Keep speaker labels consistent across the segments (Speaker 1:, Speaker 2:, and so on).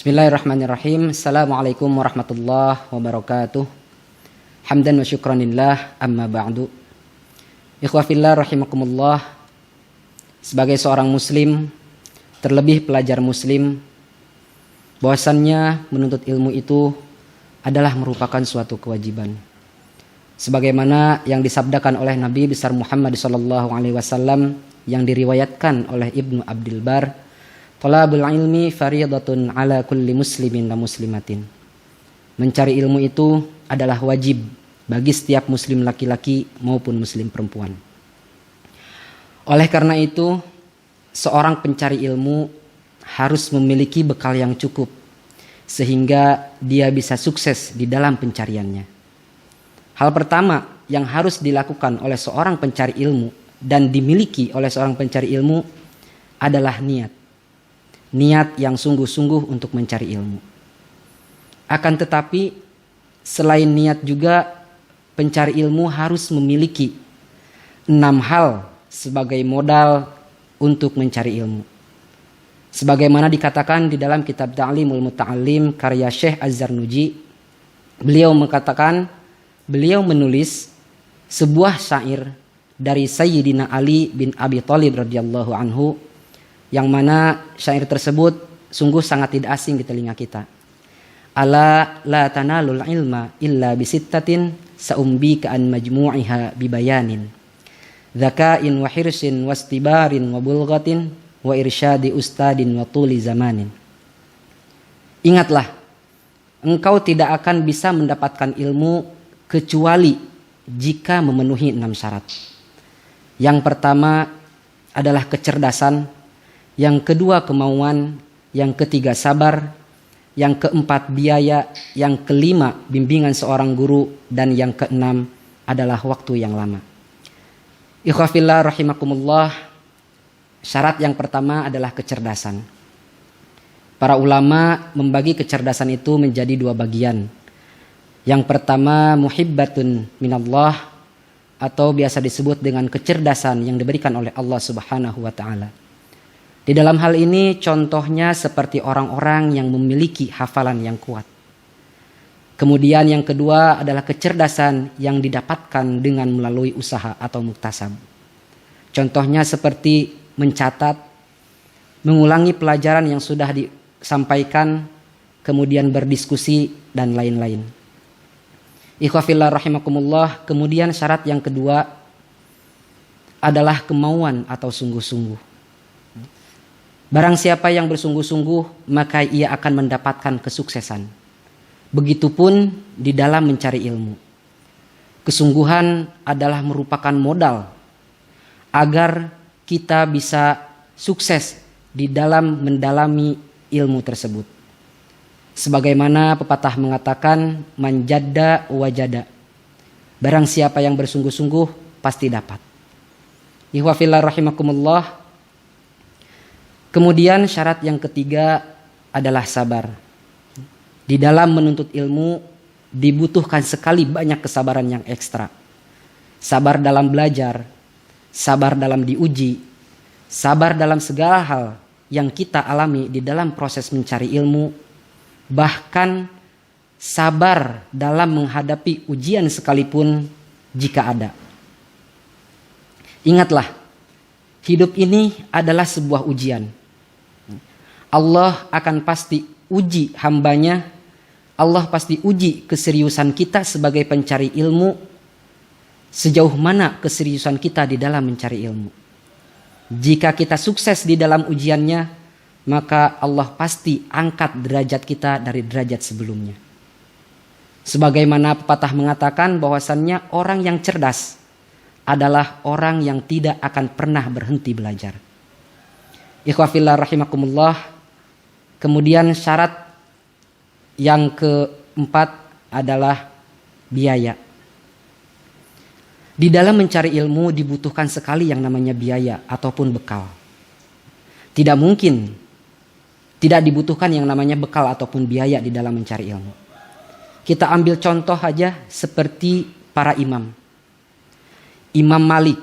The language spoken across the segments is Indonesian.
Speaker 1: Bismillahirrahmanirrahim. Assalamualaikum warahmatullahi wabarakatuh. Hamdan wa syukranillah, amma ba'du. Ikhwafillah rahimakumullah. Sebagai seorang muslim, terlebih pelajar muslim, bahwasannya menuntut ilmu itu adalah merupakan suatu kewajiban. Sebagaimana yang disabdakan oleh Nabi besar Muhammad SAW yang diriwayatkan oleh Ibnu Abdul Bar, talabul ilmi fariidatun ala kulli muslimin wa muslimatin. Mencari ilmu itu adalah wajib bagi setiap muslim laki-laki maupun muslim perempuan. Oleh karena itu, seorang pencari ilmu harus memiliki bekal yang cukup sehingga dia bisa sukses di dalam pencariannya. Hal pertama yang harus dilakukan oleh seorang pencari ilmu dan dimiliki oleh seorang pencari ilmu adalah niat. Niat yang sungguh-sungguh untuk mencari ilmu. Akan tetapi selain niat juga pencari ilmu harus memiliki 6 hal sebagai modal untuk mencari ilmu. Sebagaimana dikatakan di dalam kitab Ta'limul Muta'allim karya Syekh Az-Zarnuji, beliau menulis sebuah syair dari Sayyidina Ali bin Abi Thalib radhiyallahu anhu, yang mana syair tersebut sungguh sangat tidak asing di telinga kita. Ala la tanalul ilma illa bisittatin sa'umbika an majmu'iha bibayanin dzaka'in wa hirsin wastibarin wa bulghatin wa irsyadi ustadin wa tuli zamanin. Ingatlah, engkau tidak akan bisa mendapatkan ilmu kecuali jika memenuhi 6 syarat. Yang pertama adalah kecerdasan, yang kedua kemauan, yang ketiga sabar, yang keempat biaya, yang kelima bimbingan seorang guru, dan yang keenam adalah waktu yang lama. Ikhwafillah rahimakumullah, syarat yang pertama adalah kecerdasan. Para ulama membagi kecerdasan itu menjadi 2 bagian. Yang pertama muhibbatun minallah, atau biasa disebut dengan kecerdasan yang diberikan oleh Allah Subhanahu wa taala. Di dalam hal ini contohnya seperti orang-orang yang memiliki hafalan yang kuat. Kemudian yang kedua adalah kecerdasan yang didapatkan dengan melalui usaha atau muktasab. Contohnya seperti mencatat, mengulangi pelajaran yang sudah disampaikan, kemudian berdiskusi dan lain-lain. Ikhwafillah rahimakumullah, kemudian syarat yang kedua adalah kemauan atau sungguh-sungguh. Barang siapa yang bersungguh-sungguh, maka ia akan mendapatkan kesuksesan. Begitupun di dalam mencari ilmu. Kesungguhan adalah merupakan modal agar kita bisa sukses di dalam mendalami ilmu tersebut. Sebagaimana pepatah mengatakan, manjadda wajada. Barang siapa yang bersungguh-sungguh pasti dapat. Ihwafillah rahimakumullah. Kemudian syarat yang ketiga adalah sabar. Di dalam menuntut ilmu dibutuhkan sekali banyak kesabaran yang ekstra. Sabar dalam belajar, sabar dalam diuji, sabar dalam segala hal yang kita alami di dalam proses mencari ilmu, bahkan sabar dalam menghadapi ujian sekalipun jika ada. Ingatlah, hidup ini adalah sebuah ujian. Allah akan pasti uji hambanya. Allah pasti uji keseriusan kita sebagai pencari ilmu. Sejauh mana keseriusan kita di dalam mencari ilmu. Jika kita sukses di dalam ujiannya, maka Allah pasti angkat derajat kita dari derajat sebelumnya. Sebagaimana pepatah mengatakan bahwasannya orang yang cerdas adalah orang yang tidak akan pernah berhenti belajar. Ikhwafillah rahimakumullah. Kemudian syarat yang keempat adalah biaya. Di dalam mencari ilmu dibutuhkan sekali yang namanya biaya ataupun bekal. Tidak mungkin tidak dibutuhkan yang namanya bekal ataupun biaya di dalam mencari ilmu. Kita ambil contoh aja seperti para imam. Imam Malik.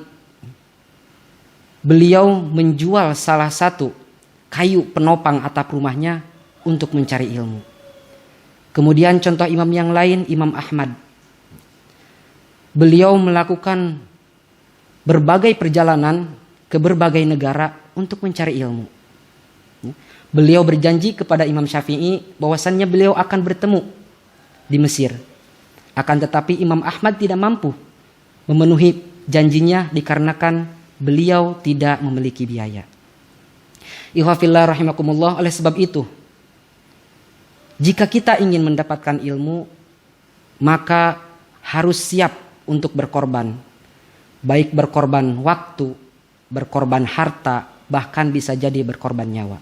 Speaker 1: Beliau menjual salah satu kayu penopang atap rumahnya untuk mencari ilmu. Kemudian contoh imam yang lain, Imam Ahmad. Beliau melakukan berbagai perjalanan ke berbagai negara untuk mencari ilmu. Beliau berjanji kepada Imam Syafi'i bahwasannya beliau akan bertemu di Mesir. Akan tetapi Imam Ahmad tidak mampu memenuhi janjinya dikarenakan beliau tidak memiliki biaya. Ikhwafillah rahimakumullah, oleh sebab itu, jika kita ingin mendapatkan ilmu, maka harus siap untuk berkorban. Baik berkorban waktu, berkorban harta, bahkan bisa jadi berkorban nyawa.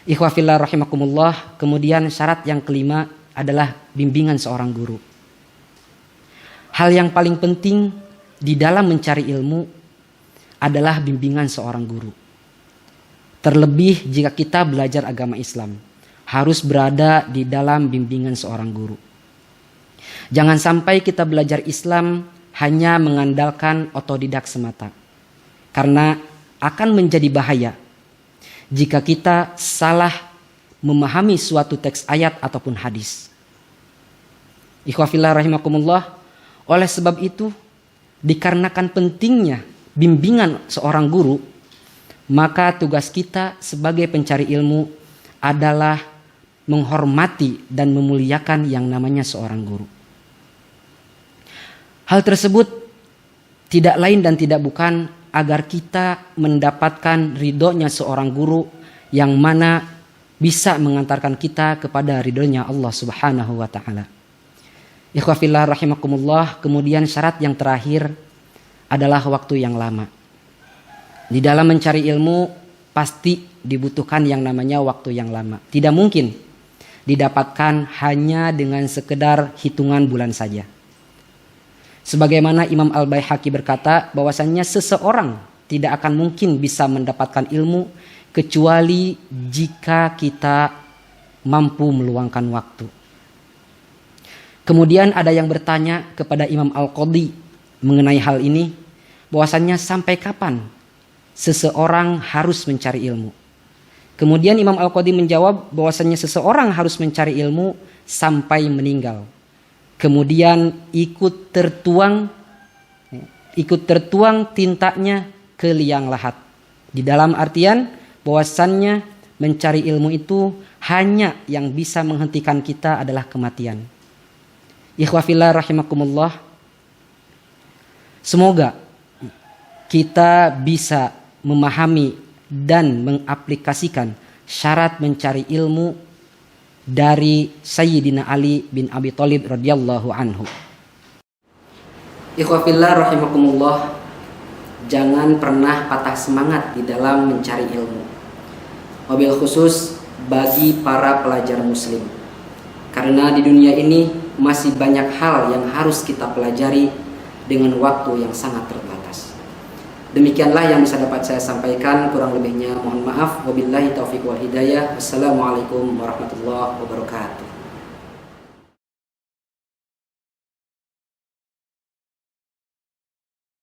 Speaker 1: Ikhwafillah rahimakumullah, kemudian syarat yang kelima adalah bimbingan seorang guru. Hal yang paling penting di dalam mencari ilmu adalah bimbingan seorang guru. Terlebih jika kita belajar agama Islam, harus berada di dalam bimbingan seorang guru. Jangan sampai kita belajar Islam hanya mengandalkan otodidak semata. Karena akan menjadi bahaya jika kita salah memahami suatu teks ayat ataupun hadis. Ikhwafillah rahimakumullah, oleh sebab itu, dikarenakan pentingnya bimbingan seorang guru, maka tugas kita sebagai pencari ilmu adalah menghormati dan memuliakan yang namanya seorang guru. Hal tersebut tidak lain dan tidak bukan agar kita mendapatkan ridhonya seorang guru yang mana bisa mengantarkan kita kepada ridhonya Allah Subhanahu wa taala. Ikhwafillah rahimakumullah, kemudian syarat yang terakhir adalah waktu yang lama. Di dalam mencari ilmu pasti dibutuhkan yang namanya waktu yang lama. Tidak mungkin didapatkan hanya dengan sekedar hitungan bulan saja. Sebagaimana Imam Al-Baihaqi berkata bahwasannya seseorang tidak akan mungkin bisa mendapatkan ilmu kecuali jika kita mampu meluangkan waktu. Kemudian ada yang bertanya kepada Imam Al-Qadhi mengenai hal ini, bahwasannya sampai kapan seseorang harus mencari ilmu. Kemudian Imam Al-Qadhi menjawab bahwasannya seseorang harus mencari ilmu sampai meninggal. Kemudian ikut tertuang tintanya ke liang lahat. Di dalam artian bahwasannya mencari ilmu itu hanya yang bisa menghentikan kita adalah kematian. Ikhwafillah rahimakumullah, semoga kita bisa memahami dan mengaplikasikan syarat mencari ilmu dari Sayyidina Ali bin Abi Thalib radhiyallahu anhu. Ikhwafillah rahimakumullah, jangan pernah patah semangat di dalam mencari ilmu. Wabil khusus bagi para pelajar muslim. Karena di dunia ini masih banyak hal yang harus kita pelajari dengan waktu yang sangat terbatas. Demikianlah yang bisa dapat saya sampaikan, kurang lebihnya mohon maaf. Wabillahi taufiq wal hidayah. Wassalamualaikum warahmatullahi wabarakatuh.